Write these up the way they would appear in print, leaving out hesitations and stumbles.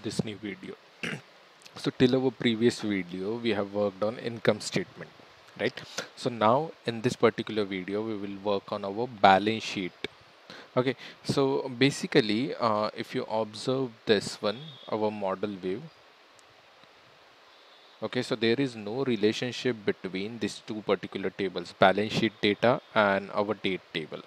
this new video. So till our previous video, we have worked on income statement, right? So now in this particular video, we will work on our balance sheet. Okay, so basically, if you observe this one, our model view, okay, so there is no relationship between these two particular tables, balance sheet data and our date table,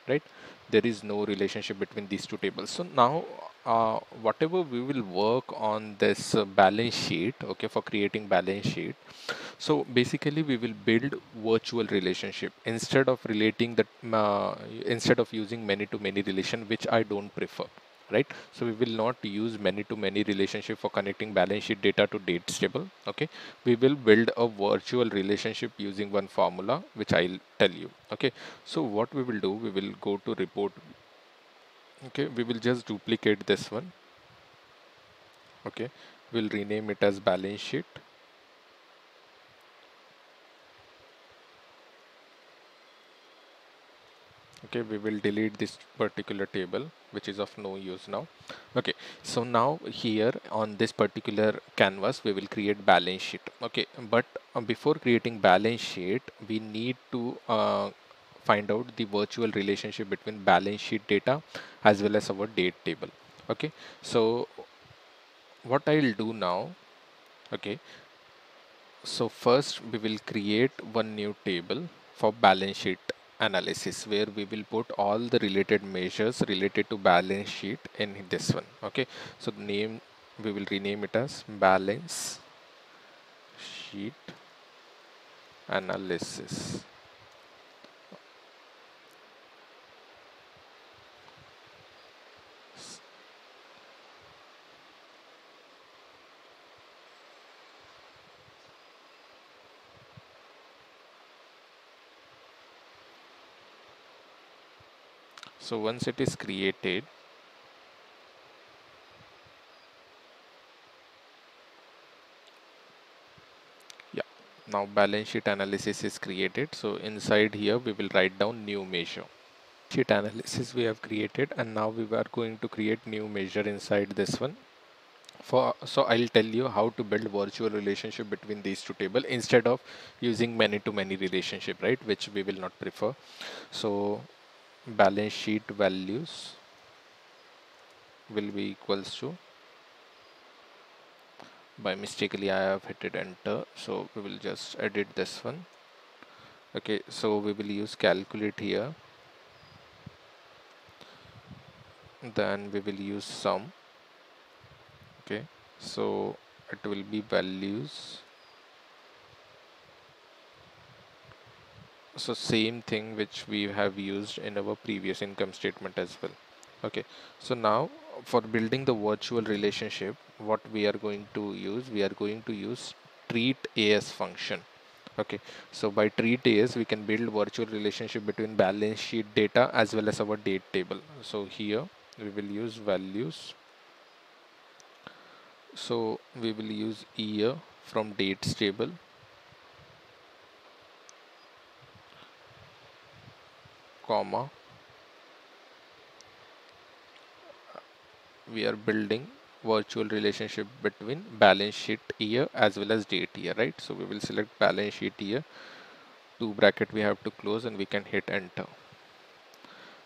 right? There is no relationship between these two tables. So now whatever we will work on this balance sheet, okay, for creating balance sheet, so basically we will build virtual relationship instead of relating that instead of using many to many relation, which I don't prefer, right? So we will not use many to many relationship for connecting balance sheet data to dates table. Okay, we will build a virtual relationship using one formula which I'll tell you. Okay, so what we will do, we will go to report. Okay, we will just duplicate this one. Okay, we'll rename it as balance sheet. Okay, we will delete this particular table which is of no use now. Okay, so now here on this particular canvas we will create balance sheet. Okay, but before creating balance sheet we need to find out the virtual relationship between balance sheet data as well as our date table. Okay, so what I'll do now, okay, so first we will create one new table for balance sheet analysis where we will put all the related measures related to balance sheet in this one. Okay, so the name we will rename it as balance sheet analysis. So once it is created, yeah, now balance sheet analysis is created. So inside here we will write down new measure. Sheet analysis we have created, and now we are going to create new measure inside this one. So I'll tell you how to build virtual relationship between these two table instead of using many to many relationship, right, which we will not prefer. So balance sheet values will be equals to, by mistakenly I have hit it enter, so we will just edit this one. Okay, so we will use calculate here, then we will use sum. Okay, so it will be values. So same thing which we have used in our previous income statement as well. Okay, so now for building the virtual relationship, what we are going to use, we are going to use treat as function. Okay, so by treat as we can build virtual relationship between balance sheet data as well as our date table. So here we will use values. So we will use year from dates table, comma, we are building virtual relationship between balance sheet year as well as date year, right? So we will select balance sheet year, two bracket we have to close, and we can hit enter.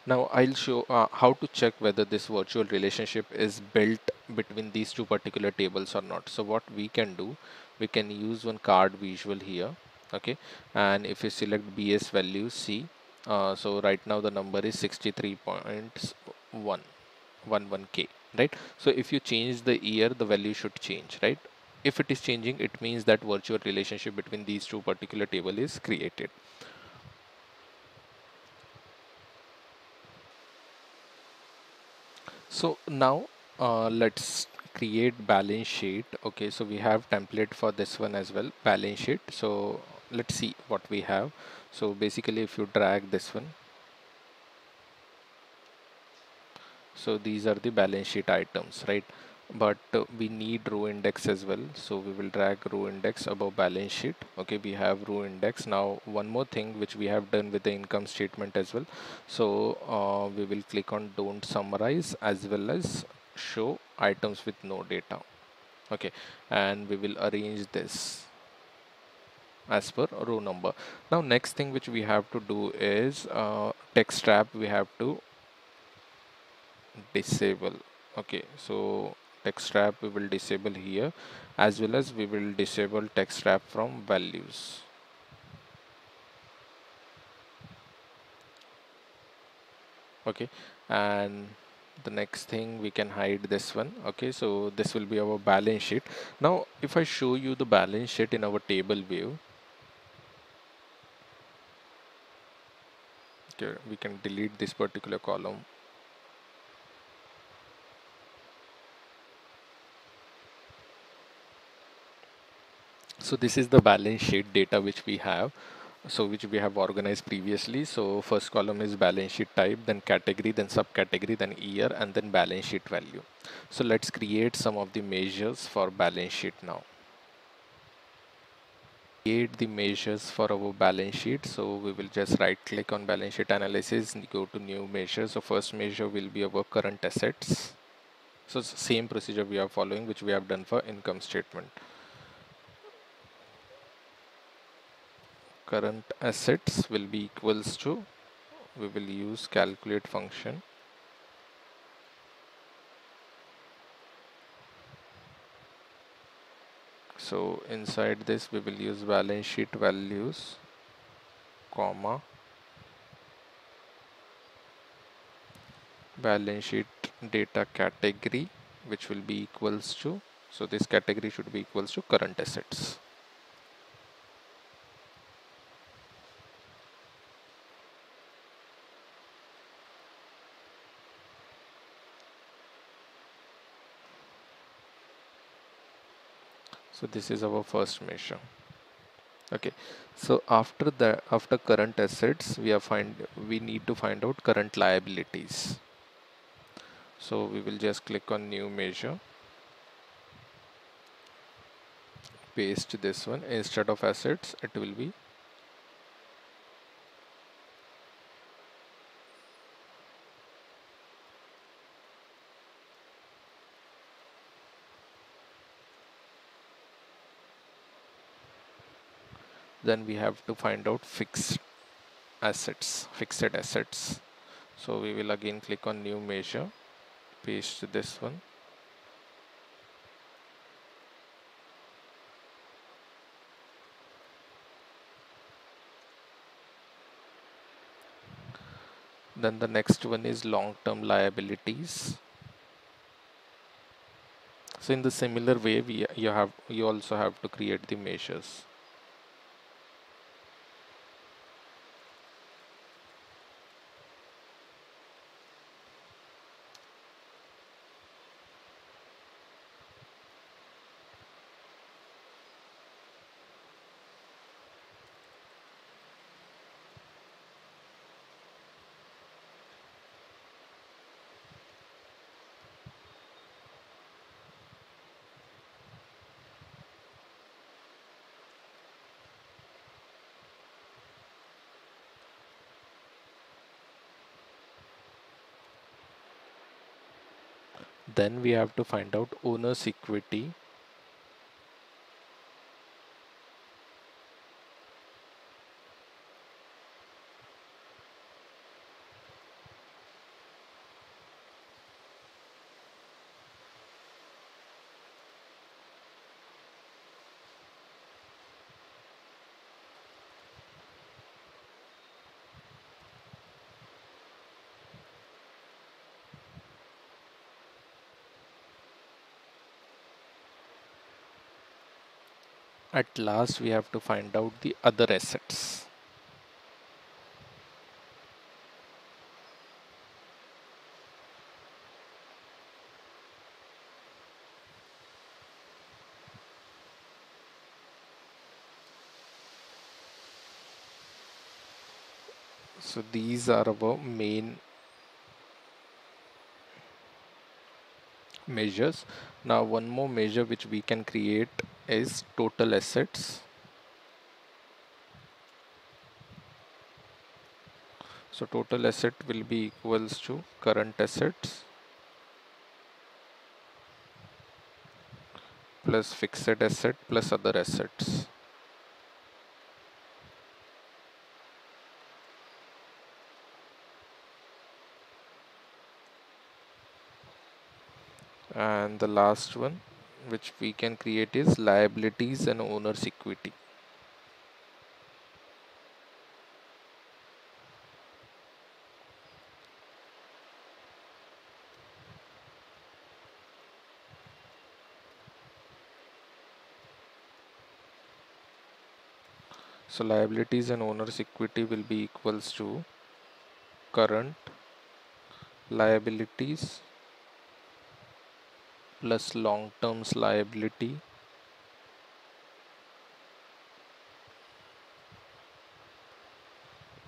Now I'll show how to check whether this virtual relationship is built between these two particular tables or not. So what we can do, we can use one card visual here. Okay, and if you select BS value C, so right now the number is 63.111K, right? So if you change the year, the value should change, right? If it is changing, it means that virtual relationship between these two particular table is created. So now let's create balance sheet. Okay, so we have template for this one as well, balance sheet. So let's see what we have. So basically if you drag this one, so these are the balance sheet items, right? But we need row index as well, so we will drag row index above balance sheet. Okay, we have row index. Now one more thing which we have done with the income statement as well, so we will click on don't summarize as well as show items with no data. Okay, and we will arrange this as per row number. Now next thing which we have to do is text wrap we have to disable. Okay, so text wrap we will disable here, as well as we will disable text wrap from values. Okay, and the next thing we can hide this one. Okay, so this will be our balance sheet. Now if I show you the balance sheet in our table view, okay, we can delete this particular column. So this is the balance sheet data which we have, so which we have organized previously. So first column is balance sheet type, then category, then subcategory, then year, and then balance sheet value. So let's create some of the measures for balance sheet now. Create the measures for our balance sheet. So we will just right click on balance sheet analysis and go to new measure. So first measure will be our current assets. So it's the same procedure we are following which we have done for income statement. Current assets will be equals to, we will use calculate function. So inside this we will use balance sheet values, comma, balance sheet data category, which will be equals to, so this category should be equals to current assets. So this is our first measure. Okay, so after that, after current assets, we need to find out current liabilities. So we will just click on new measure, paste this one. Instead of assets, it will be, then we have to find out fixed assets. So we will again click on new measure, paste this one. Then the next one is long-term liabilities. So in the similar way, you also have to create the measures. Then we have to find out owner's equity. At last, we have to find out the other assets. So these are our main measures. Now one more measure which we can create is total assets. So total asset will be equals to current assets plus fixed asset plus other assets. And the last one which we can create is liabilities and owner's equity. So liabilities and owner's equity will be equals to current liabilities plus long term's liability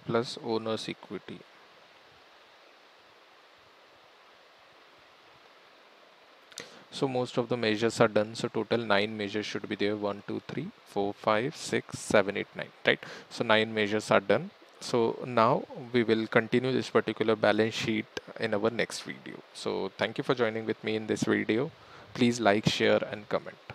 plus owner's equity. So most of the measures are done. So total 9 measures should be there. 1, 2, 3, 4, 5, 6, 7, 8, 9. Right. So 9 measures are done. So now we will continue this particular balance sheet in our next video. So thank you for joining with me in this video. Please like, share and comment.